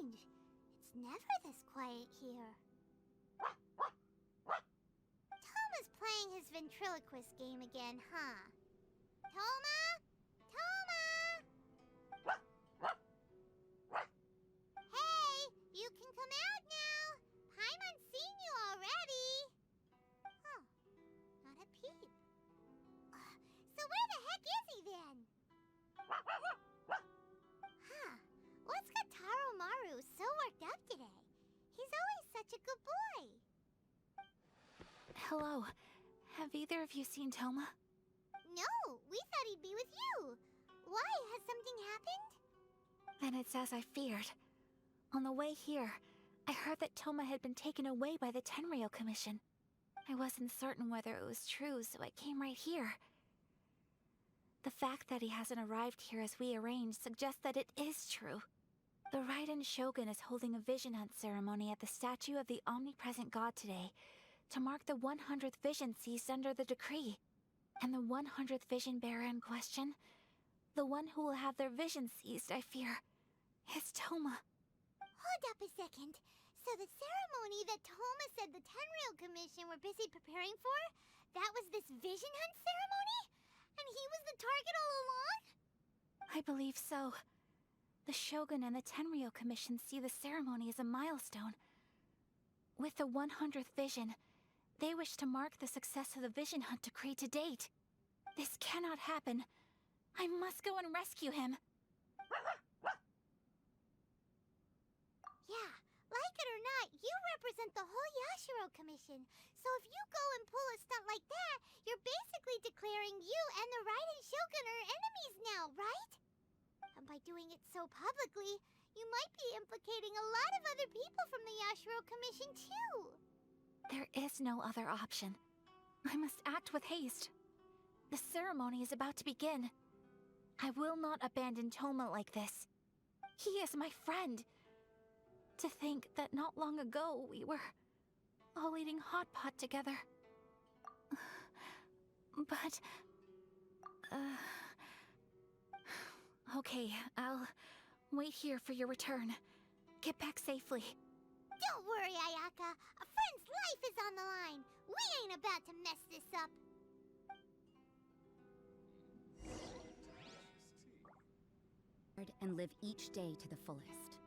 strange. It's never this quiet here. Toma's playing his ventriloquist game again, huh? Toma? Toma! Hey, you can come out now. Paimon's seen you already. Oh, not a peep. So where the heck is he then? Huh, what's got Taro Maru so worked up today? He's always such a good boy. Hello. Have either of you seen Toma? No, we thought he'd be with you. Why? Has something happened? Then it's as I feared. On the way here, I heard that Toma had been taken away by the Tenryou Commission. I wasn't certain whether it was true, so I came right here. The fact that he hasn't arrived here as we arranged suggests that it is true. The Raiden Shogun is holding a vision hunt ceremony at the statue of the omnipresent god today to mark the 100th vision seized under the decree. And the 100th vision bearer in question, the one who will have their vision seized, I fear, is Toma. Hold up a second. So the ceremony that Toma said the Tenryou Commission were busy preparing for, that was this vision hunt ceremony? And he was the target all along? I believe so. The Shogun and the Tenryou Commission see the ceremony as a milestone. With the 100th vision, they wish to mark the success of the vision hunt decree to date. This cannot happen. I must go and rescue him. Yeah, like it or not, you represent the whole Yashiro Commission. So if you go and pull a stunt like that, you're basically declaring you and the Raiden Shogun are enemies now, right? And by doing it so publicly, you might be implicating a lot of other people from the Yashiro Commission too. There is no other option. I must act with haste. The ceremony is about to begin. I will not abandon Toma like this. He is my friend. To think that not long ago we were all eating hot pot together. But... Okay, I'll wait here for your return. Get back safely. Don't worry, Ayaka. A friend's life is on the line. We ain't about to mess this up. And live each day to the fullest.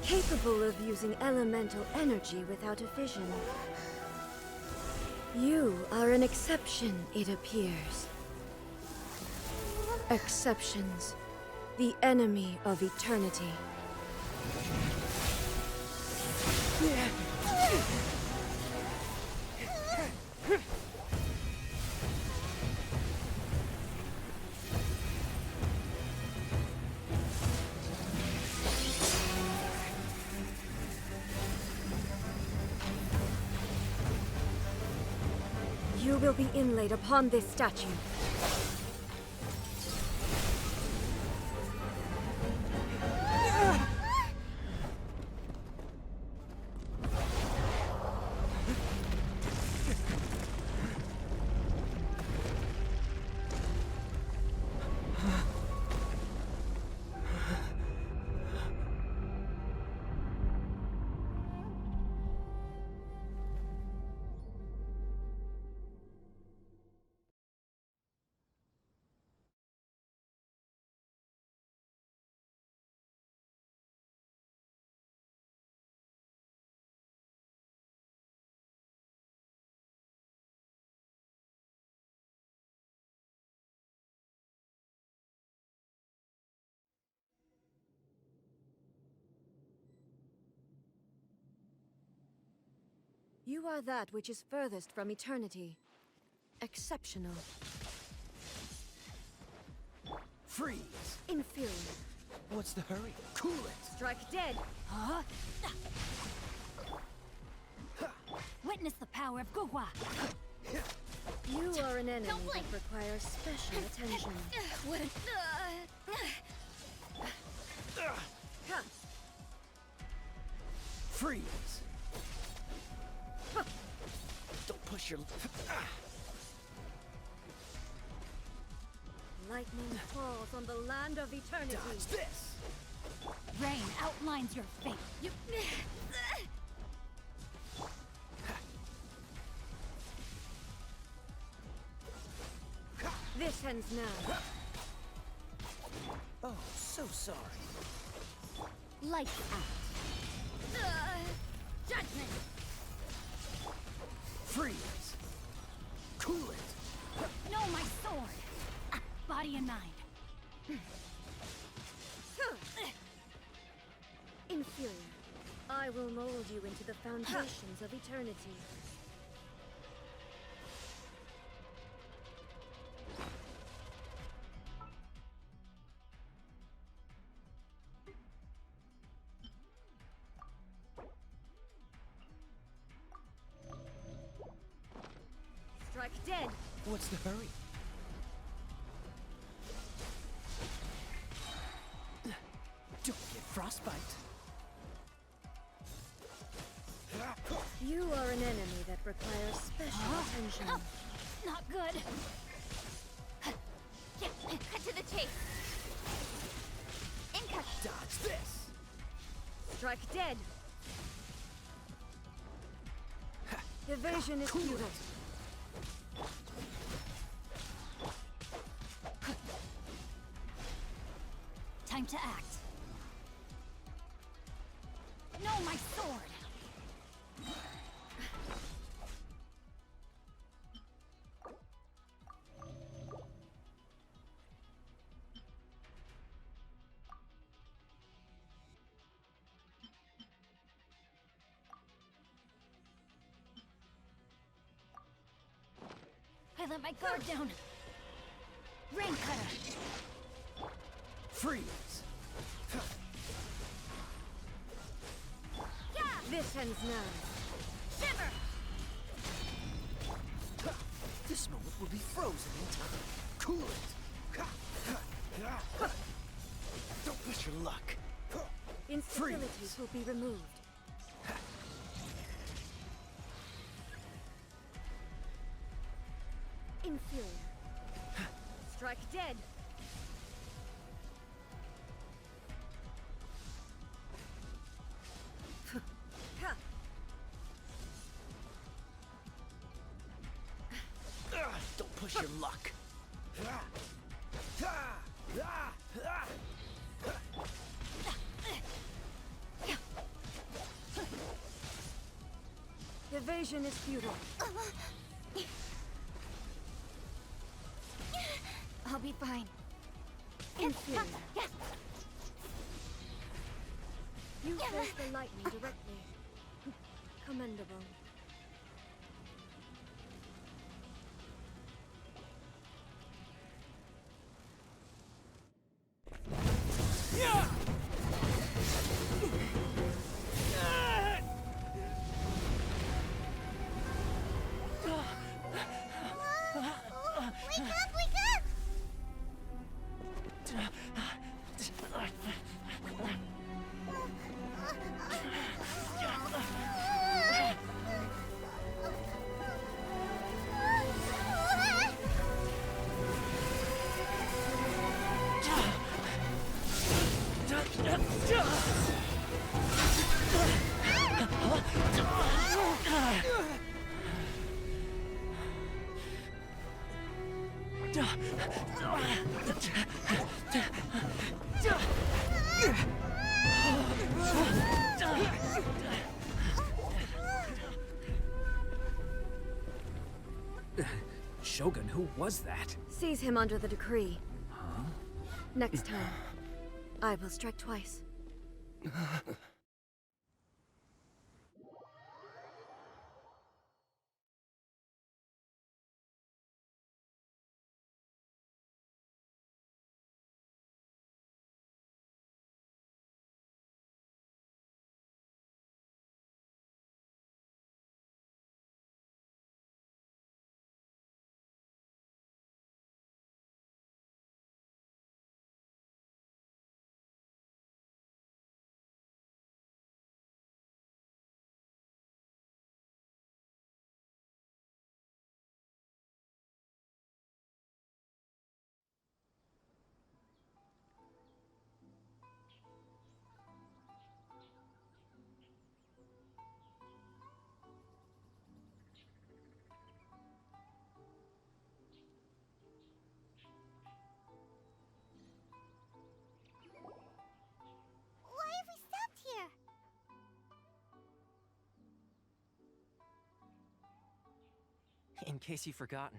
Capable of using elemental energy without a fission. You are an exception, it appears. Exceptions. The enemy of eternity. You will be inlaid upon this statue. You are that which is furthest from eternity. Exceptional. Freeze! Inferior. What's the hurry? Cool it! Strike dead. Huh? Witness the power of Guhua. You are an enemy Don't blink. that requires special attention. Freeze! Don't push your... Lightning falls on the land of eternity. Dodge this! Rain outlines your fate. You... This ends now. Oh, so sorry. Light out. Judgment. Freeze! Cool it! No, my sword. Body and mind. Inferior. I will mold you into the foundations of eternity. Strike dead. What's the hurry? Don't get frostbite. You are an enemy that requires special attention. Not good. Cut to the chase. Incut. Dodge this! Strike dead. Evasion is Cool futile. it! Time to act. No, my sword. I let my guard down. Rain cutter. Freeze! This ends now. Shiver. This moment will be frozen in time. Cool it! Don't push your luck. Instabilities will be removed. Inferior. Strike dead. Don't push your luck. Evasion is futile. I'll be fine. Inferior. You face the lightning directly. Commendable. Wake up, wake up! Shogun, who was that? Seize him under the decree. Next time, I will strike twice. Why have we stopped here? In case you've forgotten,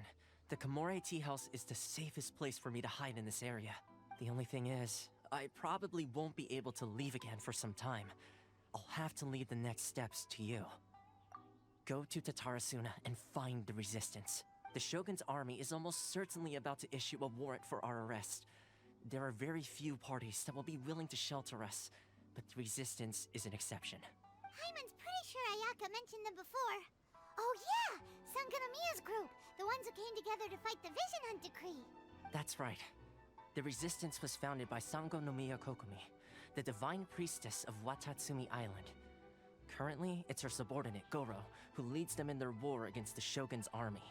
the Komore Tea House is the safest place for me to hide in this area. The only thing is, I probably won't be able to leave again for some time. I'll have to leave the next steps to you. Go to Tatarasuna and find the resistance. The Shogun's army is almost certainly about to issue a warrant for our arrest. There are very few parties that will be willing to shelter us, but the resistance is an exception. Hyman's pretty sure Ayaka mentioned them before. Oh yeah! Sangonomiya's group! The ones who came together to fight the Vision Hunt Decree! That's right. The resistance was founded by Sangonomiya Kokumi, the divine priestess of Watatsumi Island. Currently, it's her subordinate, Goro, who leads them in their war against the Shogun's army.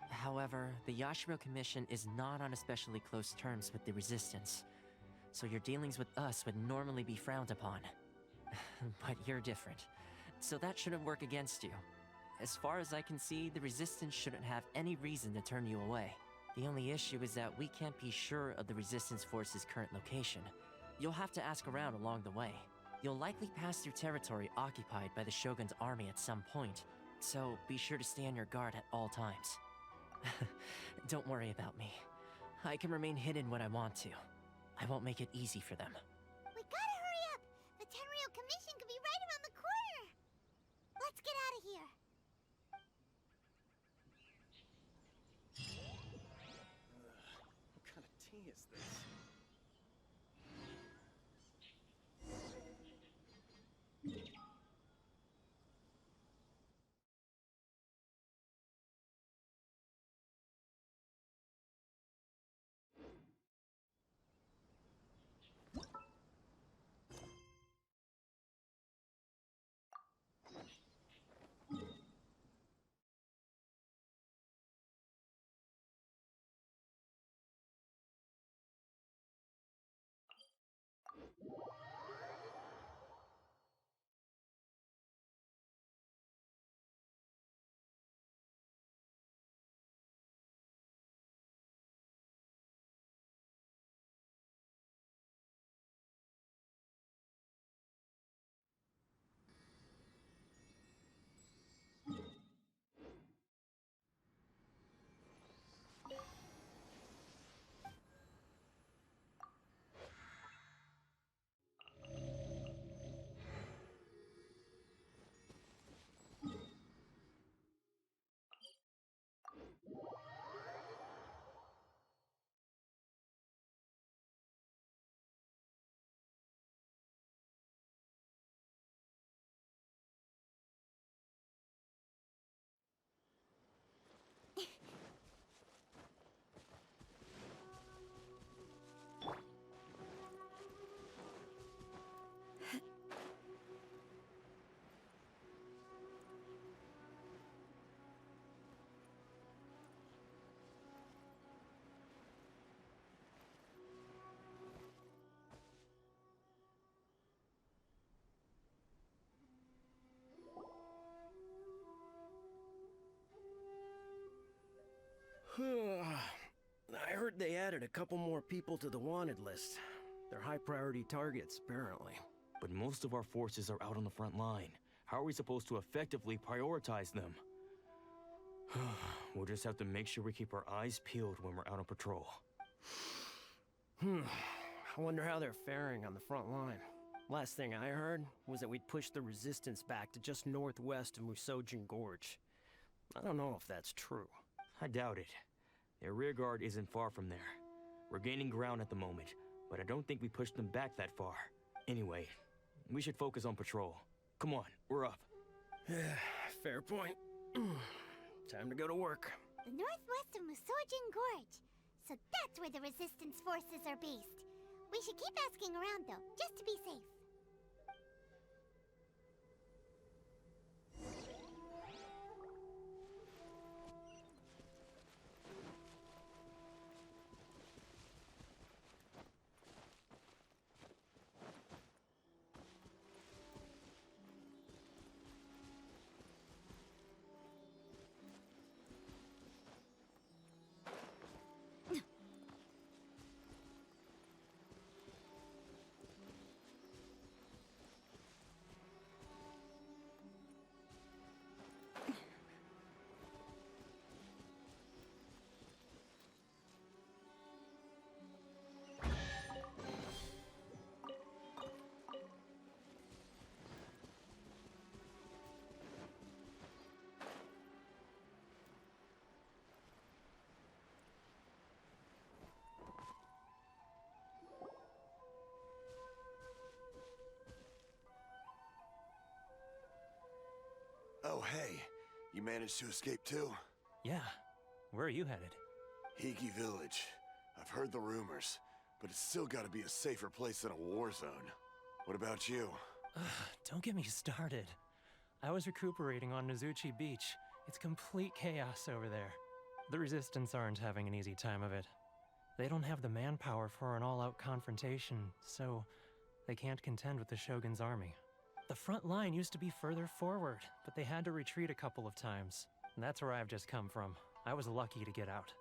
However, the Yashiro Commission is not on especially close terms with the resistance, so your dealings with us would normally be frowned upon. But you're different, so that shouldn't work against you. As far as I can see, the resistance shouldn't have any reason to turn you away. The only issue is that we can't be sure of the resistance force's current location. You'll have to ask around along the way. You'll likely pass through territory occupied by the Shogun's army at some point, so be sure to stay on your guard at all times. Don't worry about me. I can remain hidden when I want to. I won't make it easy for them. We gotta hurry up! The Tenryou Commission could be right around the corner! Let's get out of here! What kind of tea is this? I heard they added a couple more people to the wanted list. They're high priority targets, apparently. But most of our forces are out on the front line. How are we supposed to effectively prioritize them? We'll just have to make sure we keep our eyes peeled when we're out on patrol. I wonder how they're faring on the front line. Last thing I heard was that we'd pushed the resistance back to just northwest of Musojin Gorge. I don't know if that's true. I doubt it. Their rearguard isn't far from there. We're gaining ground at the moment, but I don't think we pushed them back that far. Anyway, we should focus on patrol. Come on, we're up. Fair point. Time to go to work. The northwest of Musojin Gorge. So that's where the resistance forces are based. We should keep asking around though, just to be safe. Oh, hey. You managed to escape too? Yeah. Where are you headed? Higi Village. I've heard the rumors, but it's still gotta be a safer place than a war zone. What about you? Don't get me started. I was recuperating on Nozuchi Beach. It's complete chaos over there. The Resistance aren't having an easy time of it. They don't have the manpower for an all-out confrontation, so they can't contend with the Shogun's army. The front line used to be further forward, but they had to retreat a couple of times. And that's where I've just come from. I was lucky to get out.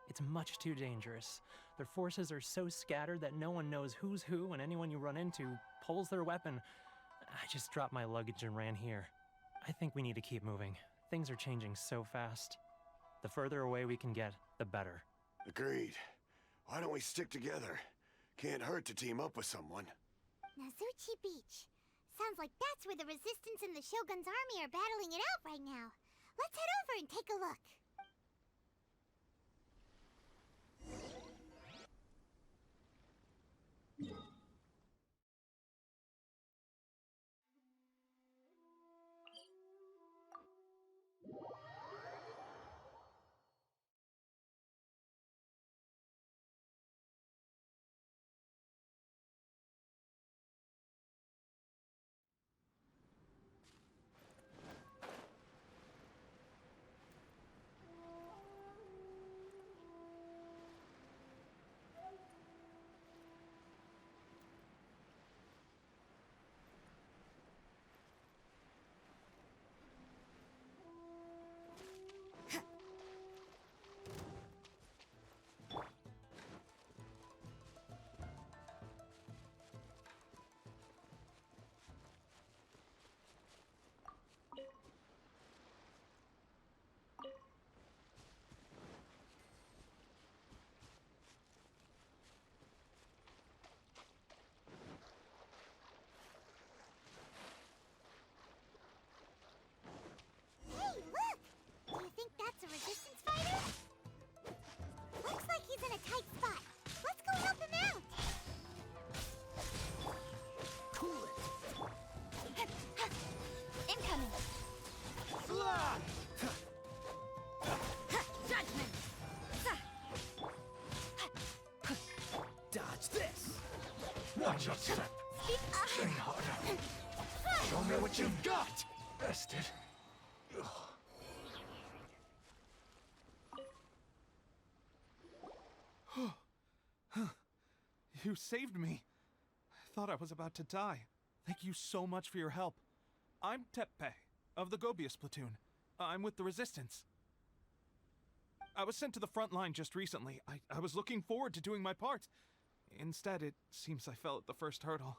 It's much too dangerous. Their forces are so scattered that no one knows who's who, and anyone you run into pulls their weapon. I just dropped my luggage and ran here. I think we need to keep moving. Things are changing so fast. The further away we can get, the better. Agreed. Why don't we stick together? Can't hurt to team up with someone. Nozuchi Beach. Sounds like that's where the Resistance and the Shogun's army are battling it out right now. Let's head over and take a look. Hey, look! Do you think that's a Resistance fighter? Looks like he's in a tight spot. Let's go help him out! Cool it! Incoming! Fly! Judgment! Dodge this! Watch your step! Train harder! Show me what you've got! Bested. You saved me. I thought I was about to die. Thank you so much for your help. I'm Teppei, of the Gobius platoon. I'm with the Resistance. I was sent to the front line just recently. I was looking forward to doing my part. Instead, it seems I fell at the first hurdle.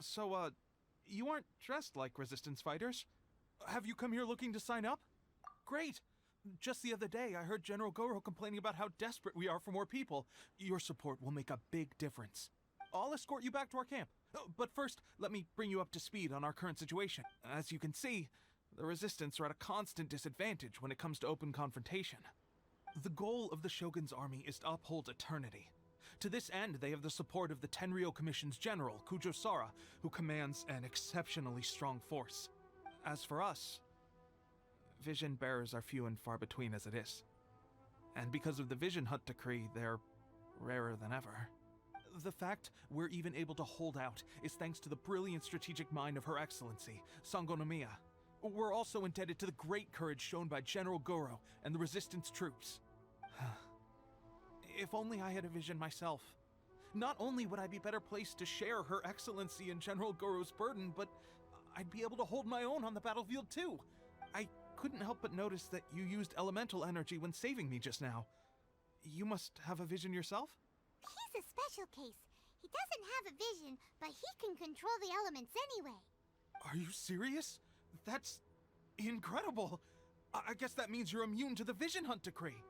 So, you aren't dressed like resistance fighters? Have you come here looking to sign up? Great! Just the other day, I heard General Goro complaining about how desperate we are for more people. Your support will make a big difference. I'll escort you back to our camp. But first, let me bring you up to speed on our current situation. As you can see, the Resistance are at a constant disadvantage when it comes to open confrontation. The goal of the Shogun's army is to uphold eternity. To this end, they have the support of the Tenryou Commission's general, Kujo Sara, who commands an exceptionally strong force. As for us, vision bearers are few and far between as it is. And because of the Vision Hunt decree, they're rarer than ever. The fact we're even able to hold out is thanks to the brilliant strategic mind of Her Excellency, Sango Nomiya. We're also indebted to the great courage shown by General Goro and the Resistance troops. If only I had a vision myself. Not only would I be better placed to share Her Excellency and General Goro's burden, but I'd be able to hold my own on the battlefield too. I couldn't help but notice that you used elemental energy when saving me just now. You must have a vision yourself? He's a special case. He doesn't have a vision, but he can control the elements anyway. Are you serious? That's incredible. I guess that means you're immune to the Vision Hunt decree.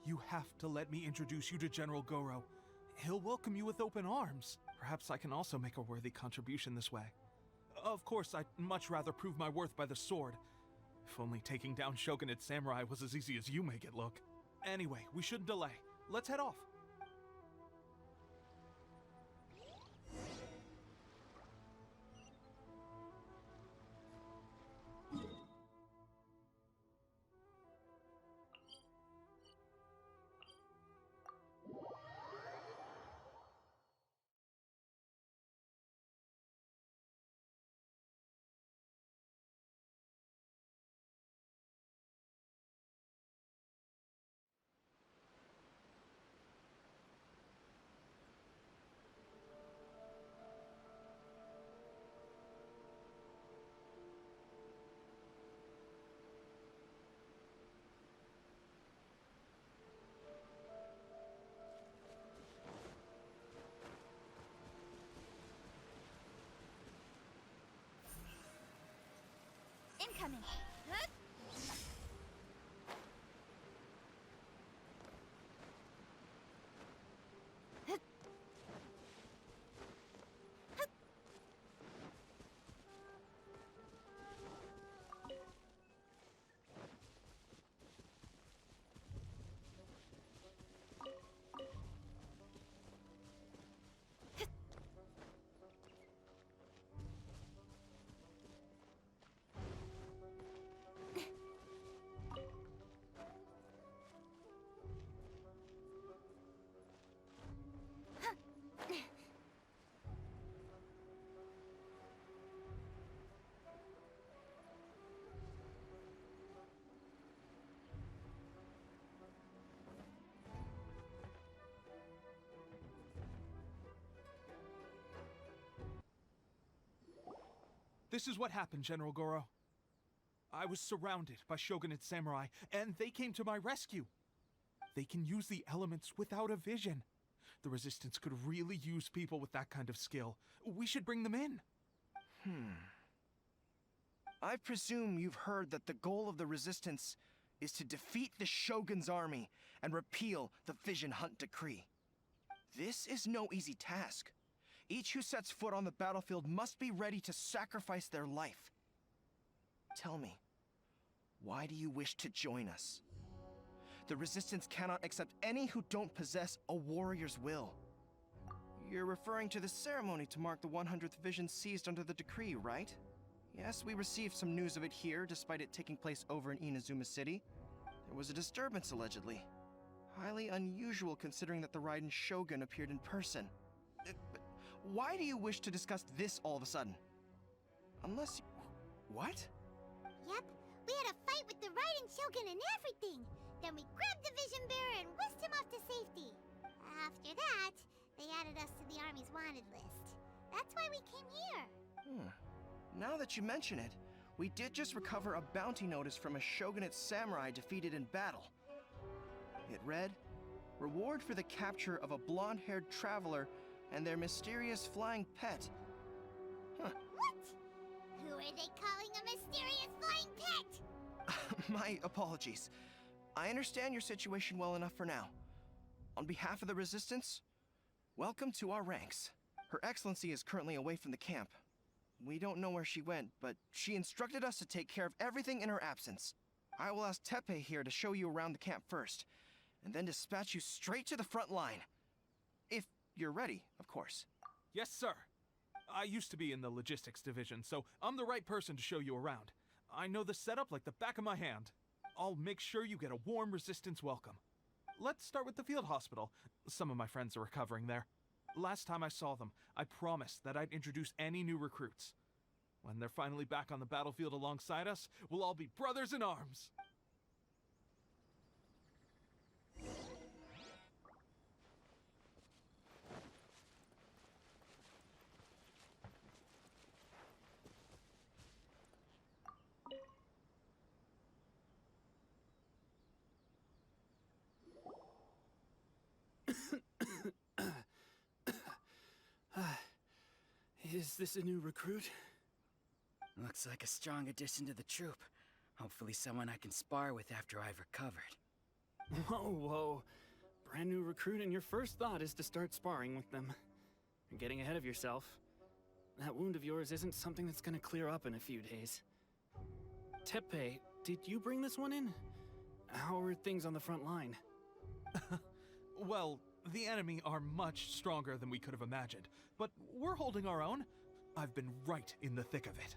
You have to let me introduce you to General Goro. He'll welcome you with open arms. Perhaps I can also make a worthy contribution this way. Of course, I'd much rather prove my worth by the sword. If only taking down Shogunate Samurai was as easy as you make it look. Anyway, we shouldn't delay. Let's head off. Incoming. This is what happened, General Goro. I was surrounded by Shogunate Samurai, and they came to my rescue. They can use the elements without a vision. The Resistance could really use people with that kind of skill. We should bring them in. I presume you've heard that the goal of the Resistance is to defeat the Shogun's army and repeal the Vision Hunt decree. This is no easy task. Each who sets foot on the battlefield must be ready to sacrifice their life. Tell me, why do you wish to join us? The Resistance cannot accept any who don't possess a warrior's will. You're referring to the ceremony to mark the 100th vision seized under the decree, right? Yes, we received some news of it here, despite it taking place over in Inazuma City. There was a disturbance, allegedly. Highly unusual considering that the Raiden Shogun appeared in person. Why do you wish to discuss this all of a sudden? Unless you... What? Yep, we had a fight with the Raiden Shogun and everything. Then we grabbed the Vision Bearer and whisked him off to safety. After that, they added us to the Army's wanted list. That's why we came here. Now that you mention it, we did just recover a bounty notice from a Shogunate samurai defeated in battle. It read, "Reward for the capture of a blonde-haired traveler and their mysterious flying pet." Huh. What? Who are they calling a mysterious flying pet? My apologies. I understand your situation well enough for now. On behalf of the Resistance, welcome to our ranks. Her Excellency is currently away from the camp. We don't know where she went, but she instructed us to take care of everything in her absence. I will ask Tepe here to show you around the camp first, and then dispatch you straight to the front line. If you're ready, of course. Yes, sir. I used to be in the logistics division, so I'm the right person to show you around. I know the setup like the back of my hand. I'll make sure you get a warm Resistance welcome. Let's start with the field hospital. Some of my friends are recovering there. Last time I saw them, I promised that I'd introduce any new recruits. When they're finally back on the battlefield alongside us, we'll all be brothers in arms. Is this a new recruit? Looks like a strong addition to the troop. Hopefully someone I can spar with after I've recovered. Whoa. Brand new recruit and your first thought is to start sparring with them. You're getting ahead of yourself. That wound of yours isn't something that's gonna clear up in a few days. Tepe, did you bring this one in? How are things on the front line? Well, the enemy are much stronger than we could have imagined, but we're holding our own. I've been right in the thick of it.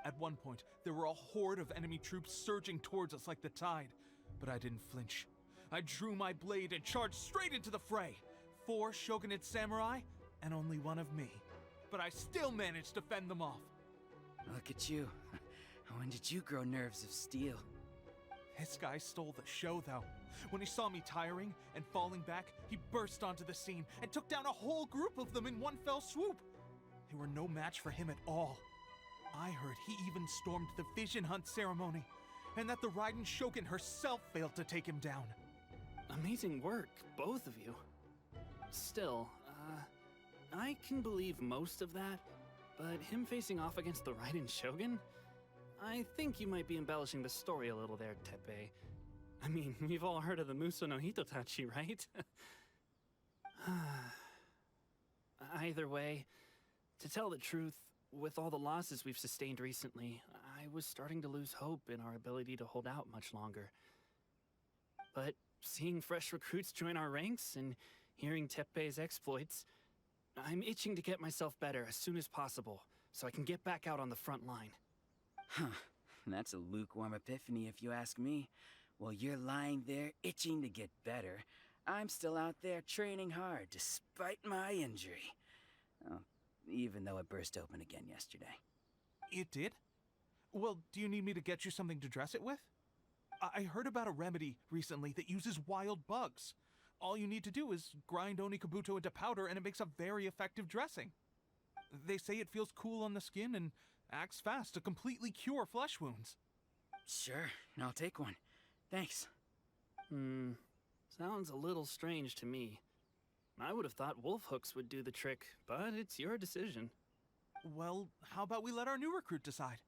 At one point, there were a horde of enemy troops surging towards us like the tide, but I didn't flinch. I drew my blade and charged straight into the fray. 4 shogunate samurai, and only one of me. But I still managed to fend them off. Look at you. When did you grow nerves of steel? This guy stole the show, though. When he saw me tiring and falling back, he burst onto the scene and took down a whole group of them in one fell swoop. They were no match for him at all. I heard he even stormed the vision hunt ceremony, and that the Raiden Shogun herself failed to take him down. Amazing work, both of you. Still, I can believe most of that, but him facing off against the Raiden Shogun? I think you might be embellishing the story a little there, Tepe. I mean, we've all heard of the Muso no Hitotachi, right? Either way, to tell the truth, with all the losses we've sustained recently, I was starting to lose hope in our ability to hold out much longer. But seeing fresh recruits join our ranks and hearing Tepe's exploits, I'm itching to get myself better as soon as possible, so I can get back out on the front line. Huh. That's a lukewarm epiphany if you ask me. While you're lying there itching to get better, I'm still out there training hard despite my injury. Oh, even though it burst open again yesterday. It did? Well, do you need me to get you something to dress it with? I heard about a remedy recently that uses wild bugs. All you need to do is grind Onikabuto into powder and it makes a very effective dressing. They say it feels cool on the skin and acts fast to completely cure flesh wounds. Sure, I'll take one. Thanks. Sounds a little strange to me. I would have thought wolf hooks would do the trick, but it's your decision. Well, how about we let our new recruit decide?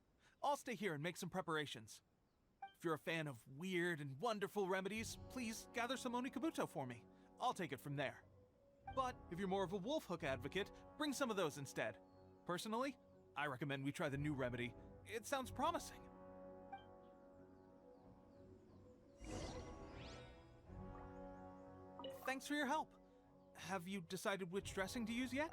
I'll stay here and make some preparations. If you're a fan of weird and wonderful remedies, please gather some Onikabuto for me. I'll take it from there. But if you're more of a wolf hook advocate, bring some of those instead. Personally, I recommend we try the new remedy. It sounds promising. Thanks for your help. Have you decided which dressing to use yet?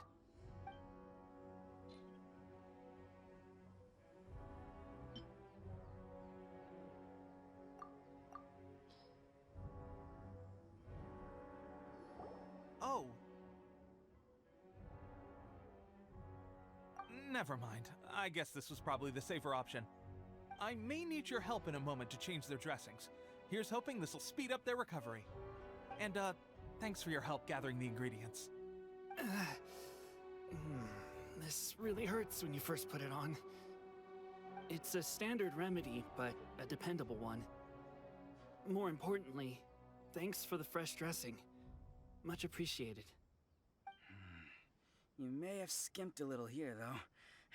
Oh. Never mind. I guess this was probably the safer option. I may need your help in a moment to change their dressings. Here's hoping this'll speed up their recovery. And, thanks for your help gathering the ingredients. This really hurts when you first put it on. It's a standard remedy, but a dependable one. More importantly, Thanks for the fresh dressing. Much appreciated. You may have skimped a little here, though.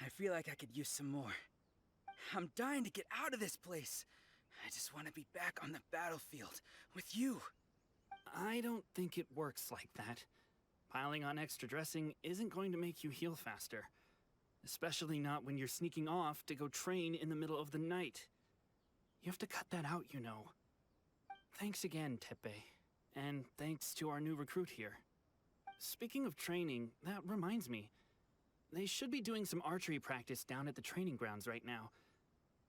I feel like I could use some more. I'm dying to get out of this place. I just want to be back on the battlefield with you. I don't think it works like that. Piling on extra dressing isn't going to make you heal faster. Especially not when you're sneaking off to go train in the middle of the night. You have to cut that out, you know. Thanks again, Tepe. And thanks to our new recruit here. Speaking of training, that reminds me. They should be doing some archery practice down at the training grounds right now.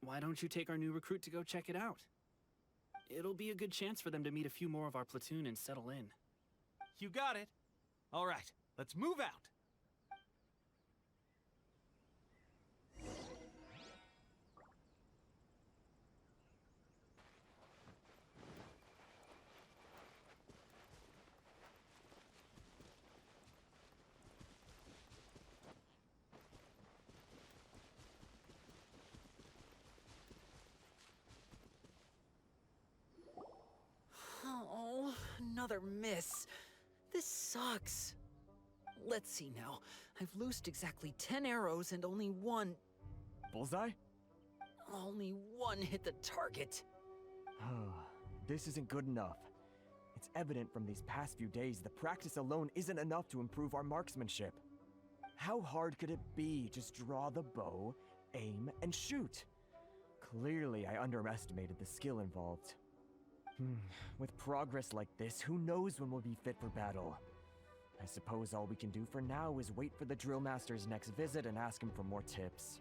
Why don't you take our new recruit to go check it out? It'll be a good chance for them to meet a few more of our platoon and settle in. You got it. All right, let's move out. Oh, another miss. This sucks. Let's see now. I've loosed exactly 10 arrows and only one... Bullseye? Only one hit the target. This isn't good enough. It's evident from these past few days the practice alone isn't enough to improve our marksmanship. How hard could it be? Just draw the bow, aim, and shoot. Clearly, I underestimated the skill involved. With progress like this, who knows when we'll be fit for battle? I suppose all we can do for now is wait for the drill master's next visit and ask him for more tips.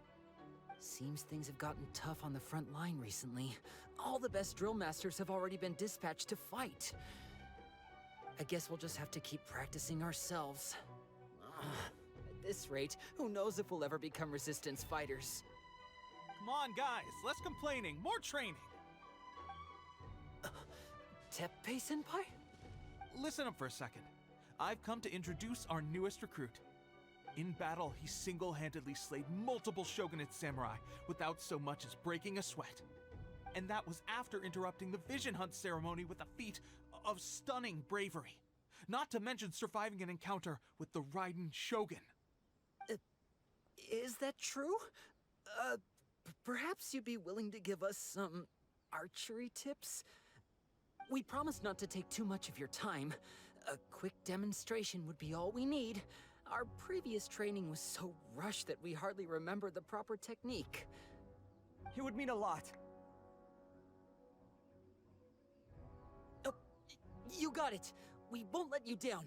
Seems things have gotten tough on the front line recently. All the best drill masters have already been dispatched to fight. I guess we'll just have to keep practicing ourselves. At this rate, who knows if we'll ever become resistance fighters. Come on, guys, less complaining, more training. Teppei-senpai? Listen up for a second. I've come to introduce our newest recruit. In battle, he single-handedly slayed multiple shogunate samurai without so much as breaking a sweat. And that was after interrupting the vision hunt ceremony with a feat of stunning bravery. Not to mention surviving an encounter with the Raiden Shogun. Is that true? Perhaps you'd be willing to give us some archery tips? We promise not to take too much of your time. A quick demonstration would be all we need. Our previous training was so rushed that we hardly remember the proper technique. It would mean a lot. Oh, you got it. We won't let you down.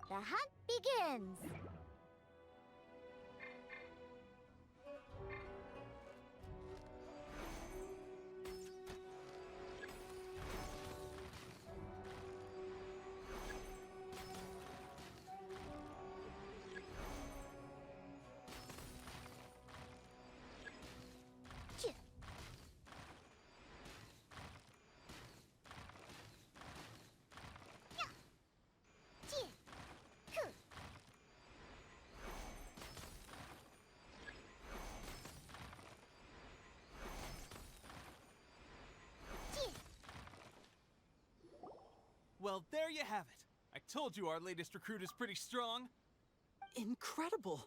The hunt begins! Well, there you have it. I told you our latest recruit is pretty strong. Incredible!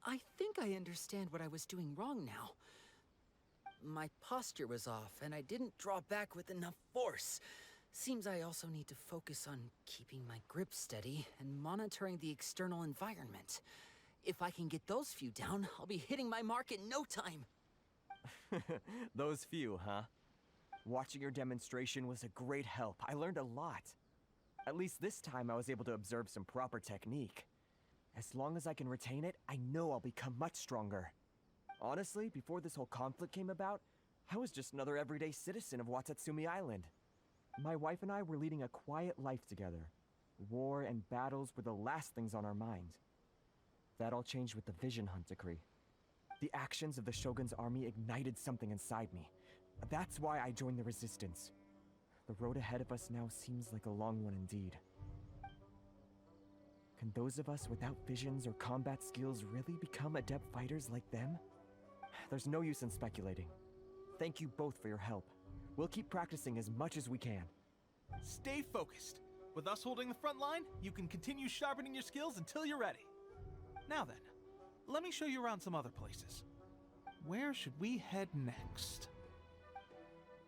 I think I understand what I was doing wrong now. My posture was off, and I didn't draw back with enough force. Seems I also need to focus on keeping my grip steady and monitoring the external environment. If I can get those few down, I'll be hitting my mark in no time. Those few, huh? Watching your demonstration was a great help. I learned a lot. At least this time I was able to observe some proper technique. As long as I can retain it, I know I'll become much stronger. Honestly, before this whole conflict came about, I was just another everyday citizen of Watatsumi Island. My wife and I were leading a quiet life together. War and battles were the last things on our mind. That all changed with the Vision Hunt decree. The actions of the Shogun's army ignited something inside me. That's why I joined the resistance. The road ahead of us now seems like a long one indeed. Can those of us without visions or combat skills really become adept fighters like them? There's no use in speculating. Thank you both for your help. We'll keep practicing as much as we can. Stay focused. With us holding the front line, you can continue sharpening your skills until you're ready. Now then, let me show you around some other places. Where should we head next?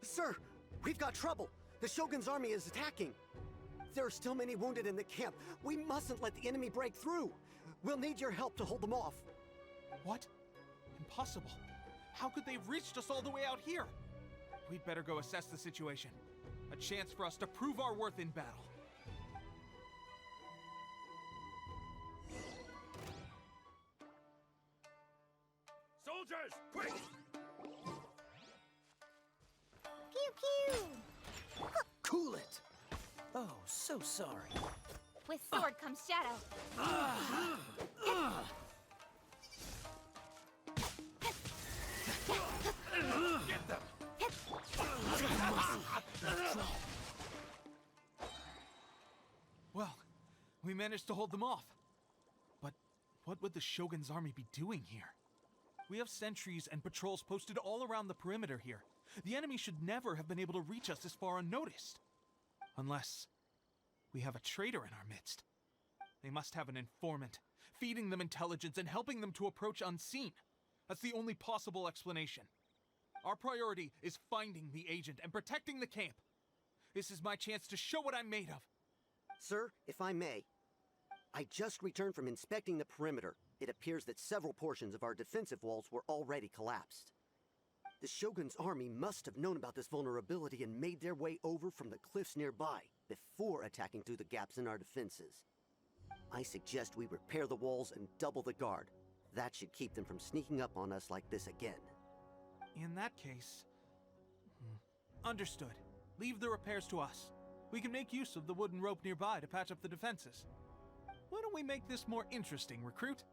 Sir, we've got trouble. The Shogun's army is attacking. There are still many wounded in the camp. We mustn't let the enemy break through. We'll need your help to hold them off. What? Impossible. How could they have reached us all the way out here? We'd better go assess the situation. A chance for us to prove our worth in battle. Soldiers, quick! Pew pew! Cool it! Oh, so sorry. With sword comes shadow. Get them! Well, we managed to hold them off. But what would the Shogun's army be doing here? We have sentries and patrols posted all around the perimeter here. The enemy should never have been able to reach us this far unnoticed. Unless we have a traitor in our midst. They must have an informant, feeding them intelligence and helping them to approach unseen. That's the only possible explanation. Our priority is finding the agent and protecting the camp. This is my chance to show what I'm made of. Sir, if I may, I just returned from inspecting the perimeter. It appears that several portions of our defensive walls were already collapsed. The Shogun's army must have known about this vulnerability and made their way over from the cliffs nearby before attacking through the gaps in our defenses. I suggest we repair the walls and double the guard. That should keep them from sneaking up on us like this again. In that case... Understood. Leave the repairs to us. We can make use of the wooden rope nearby to patch up the defenses. Why don't we make this more interesting, recruit?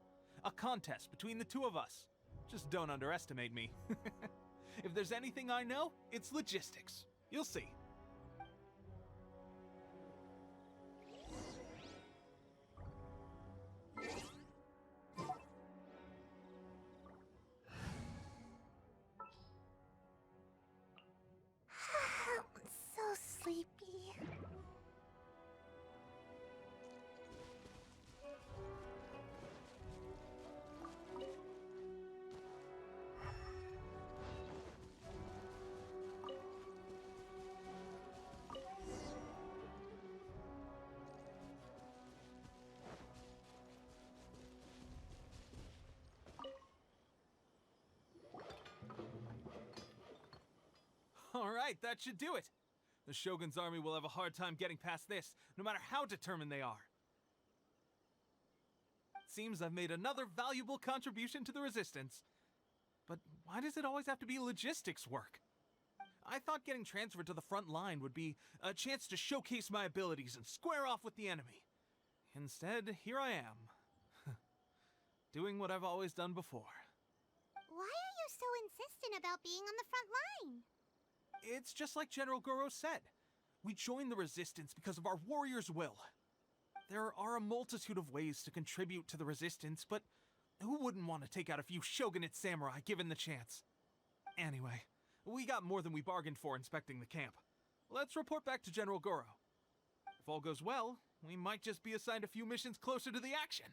A contest between the two of us. Just don't underestimate me. If there's anything I know, it's logistics. You'll see. I'm so sleepy. Alright, that should do it. The Shogun's army will have a hard time getting past this, no matter how determined they are. Seems I've made another valuable contribution to the resistance. But why does it always have to be logistics work? I thought getting transferred to the front line would be a chance to showcase my abilities and square off with the enemy. Instead, here I am. Doing what I've always done before. Why are you so insistent about being on the front line? It's just like General Goro said. We joined the resistance because of our warrior's will. There are a multitude of ways to contribute to the resistance, but who wouldn't want to take out a few shogunate samurai given the chance? Anyway, we got more than we bargained for inspecting the camp. Let's report back to General Goro. If all goes well, we might just be assigned a few missions closer to the action.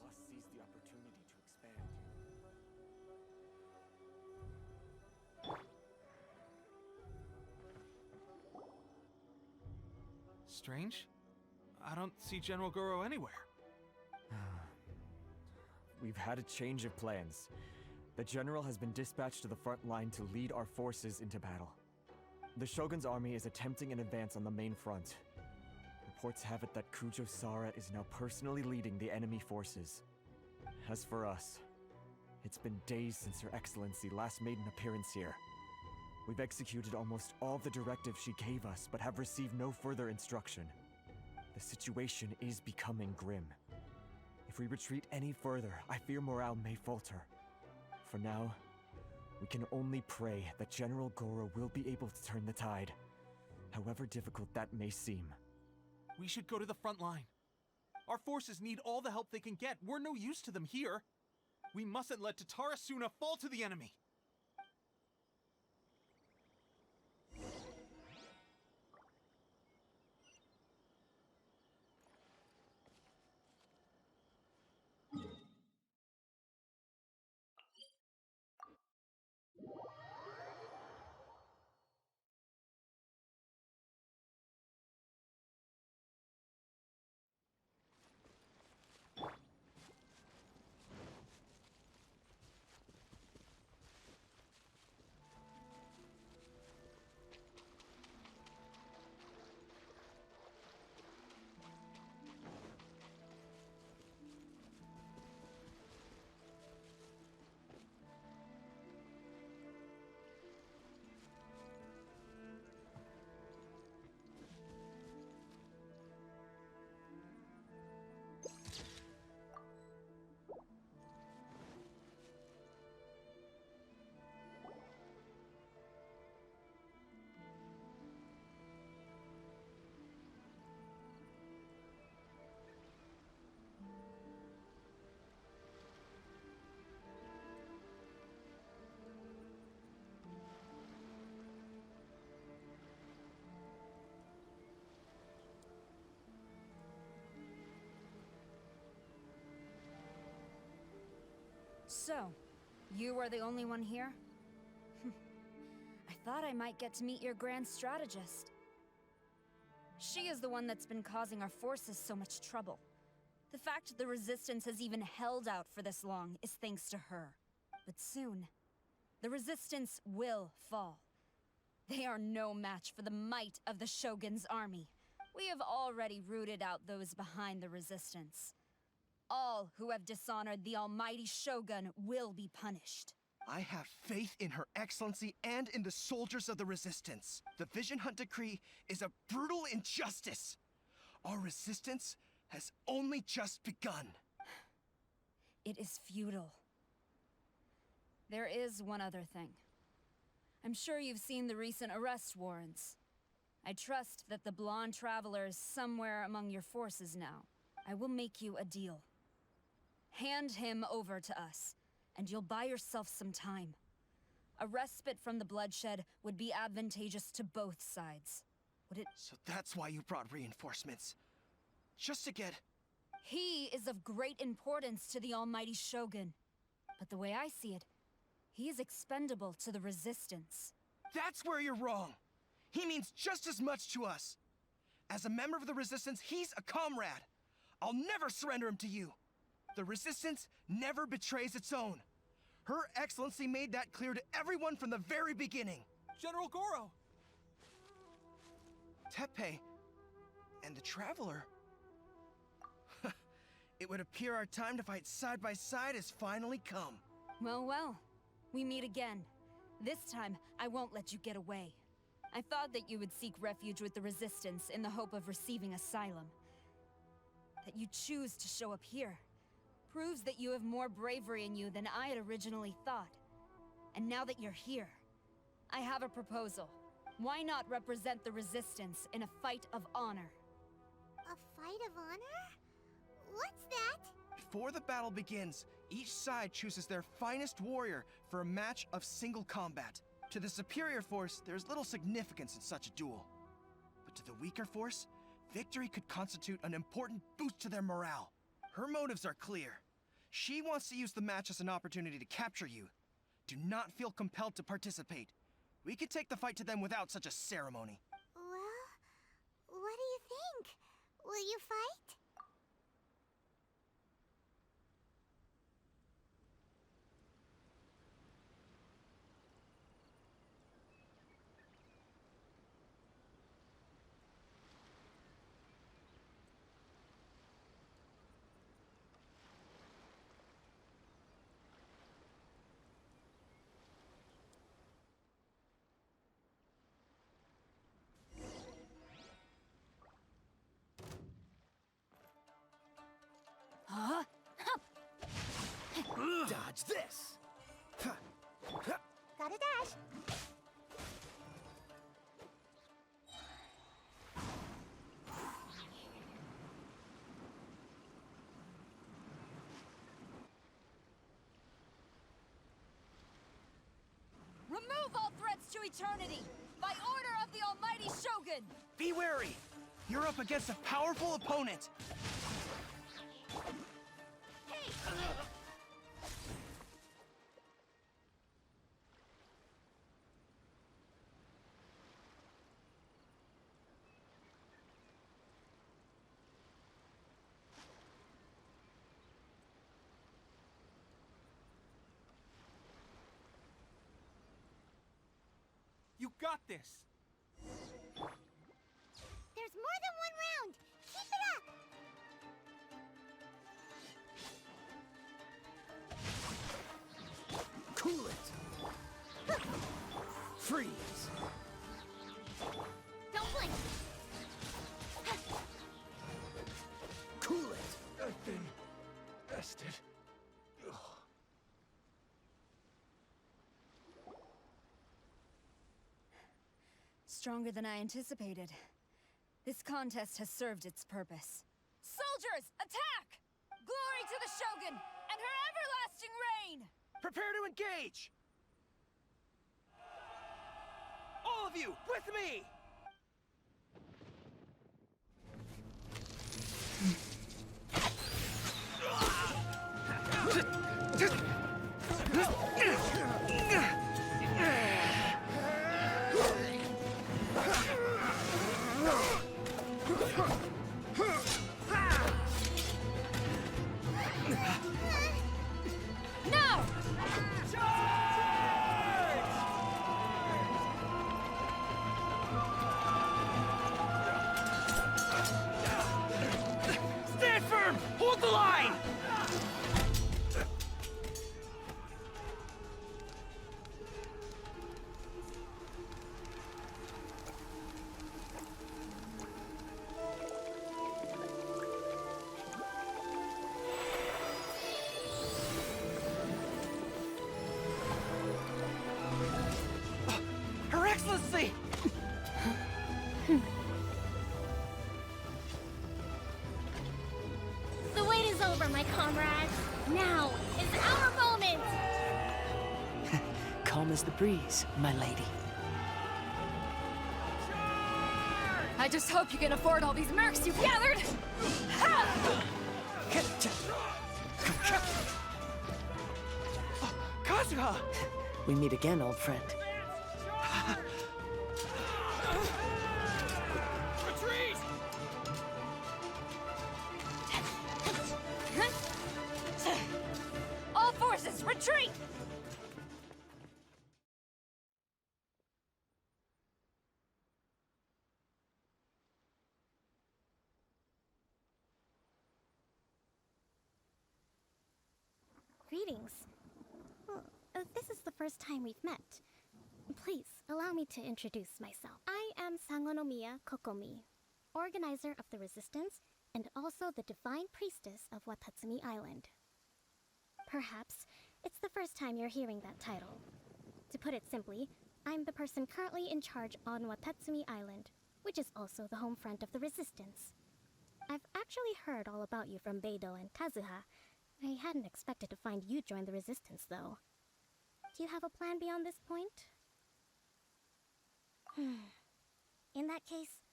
Must seize the opportunity to expand. Strange. I don't see General Goro anywhere. we've had a change of plans. The general has been dispatched to the front line to lead our forces into battle. The Shogun's army is attempting an advance on the main front. Reports have it that Kujo Sara is now personally leading the enemy forces. As for us, it's been days since Her Excellency last made an appearance here. We've executed almost all the directives she gave us, but have received no further instruction. The situation is becoming grim. If we retreat any further, I fear morale may falter. For now, we can only pray that General Goro will be able to turn the tide, however difficult that may seem. We should go to the front line. Our forces need all the help they can get. We're no use to them here. We mustn't let Tatarasuna fall to the enemy. So, you are the only one here? I thought I might get to meet your grand strategist. She is the one that's been causing our forces so much trouble. The fact the Resistance has even held out for this long is thanks to her. But soon, the Resistance will fall. They are no match for the might of the Shogun's army. We have already rooted out those behind the Resistance. All who have dishonored the almighty Shogun will be punished. I have faith in Her Excellency and in the soldiers of the Resistance. The Vision Hunt Decree is a brutal injustice. Our resistance has only just begun. It is futile. There is one other thing. I'm sure you've seen the recent arrest warrants. I trust that the blonde traveler is somewhere among your forces now. I will make you a deal. Hand him over to us, and you'll buy yourself some time. A respite from the bloodshed would be advantageous to both sides. Would it— So that's why you brought reinforcements? Just to get— He is of great importance to the almighty Shogun. But the way I see it, he is expendable to the Resistance. That's where you're wrong! He means just as much to us! As a member of the Resistance, he's a comrade! I'll never surrender him to you! The Resistance never betrays its own. Her Excellency made that clear to everyone from the very beginning. General Goro! Teppei and the Traveler. It would appear our time to fight side by side has finally come. Well, well. We meet again. This time, I won't let you get away. I thought that you would seek refuge with the Resistance in the hope of receiving asylum. That you choose to show up here proves that you have more bravery in you than I had originally thought. And now that you're here, I have a proposal. Why not represent the Resistance in a fight of honor? A fight of honor? What's that? Before the battle begins, each side chooses their finest warrior for a match of single combat. To the superior force, there's little significance in such a duel. But to the weaker force, victory could constitute an important boost to their morale. Her motives are clear. She wants to use the match as an opportunity to capture you. Do not feel compelled to participate. We could take the fight to them without such a ceremony. Well, what do you think? Will you fight? Watch this! Gotta dash. Remove all threats to eternity! By order of the almighty Shogun! Be wary! You're up against a powerful opponent! Hey! You got this! There's more than one round. Keep it up. Cool it! Freeze! Don't blink. Cool it! I've been bested. Stronger than I anticipated. This contest has served its purpose. Soldiers, attack! Glory to the Shogun and her everlasting reign! Prepare to engage! All of you, with me! No! Stand firm! Hold the line! Her Excellency! The wait is over, my comrades. Now is our moment. Calm as the breeze, my lady. I just hope you can afford all these mercs you've gathered! Ha! Kazuha! We meet again, old friend. Retreat! All forces, retreat! Greetings. Well, this is the first time we've met. Please, allow me to introduce myself. I am Sangonomiya Kokomi, organizer of the Resistance and also the Divine Priestess of Watatsumi Island. Perhaps it's the first time you're hearing that title. To put it simply, I'm the person currently in charge on Watatsumi Island, which is also the home front of the Resistance. I've actually heard all about you from Beidou and Kazuha. I hadn't expected to find you join the Resistance, though. Do you have a plan beyond this point? In that case,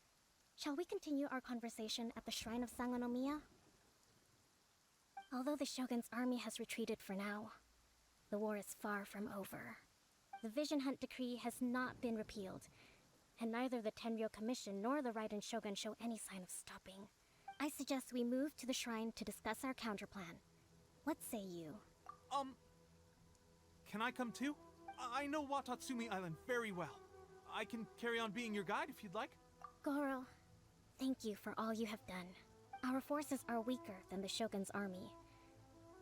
shall we continue our conversation at the Shrine of Sangonomiya? Although the Shogun's army has retreated for now, the war is far from over. The Vision Hunt Decree has not been repealed, and neither the Tenryou Commission nor the Raiden Shogun show any sign of stopping. I suggest we move to the shrine to discuss our counterplan. What say you? Can I come too? I know Watatsumi Island very well. I can carry on being your guide if you'd like. Goro, thank you for all you have done. Our forces are weaker than the Shogun's army,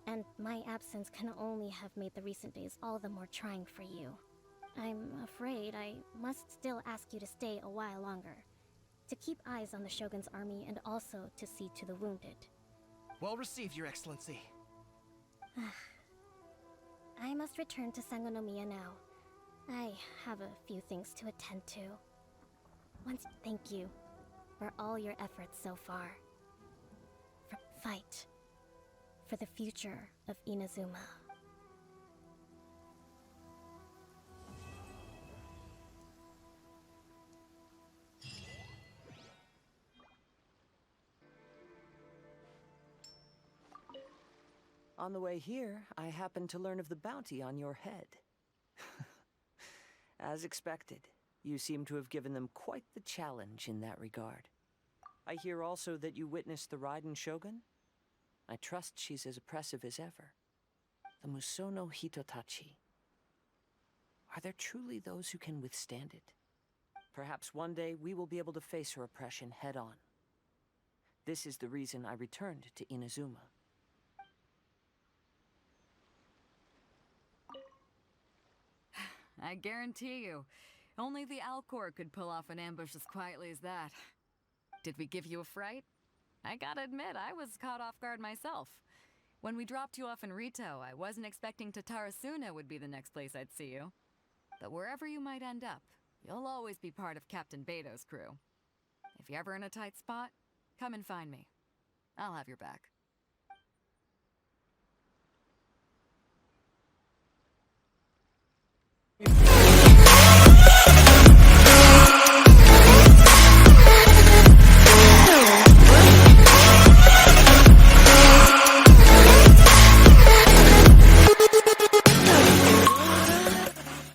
and my absence can only have made the recent days all the more trying for you. I'm afraid I must still ask you to stay a while longer, to keep eyes on the Shogun's army and also to see to the wounded. Well received, Your Excellency. must return to Sangonomiya now. I have a few things to attend to. Once thank you for all your efforts so far. Fight for the future of Inazuma. On the way here, I happened to learn of the bounty on your head. As expected, you seem to have given them quite the challenge in that regard. I hear also that you witnessed the Raiden Shogun? I trust she's as oppressive as ever. The Musono Hitotachi. Are there truly those who can withstand it? Perhaps one day we will be able to face her oppression head-on. This is the reason I returned to Inazuma. I guarantee you, only the Alcor could pull off an ambush as quietly as that. Did we give you a fright? I gotta admit, I was caught off guard myself. When we dropped you off in Rito, I wasn't expecting Tatarasuna would be the next place I'd see you. But wherever you might end up, you'll always be part of Captain Beto's crew. If you're ever in a tight spot, come and find me. I'll have your back.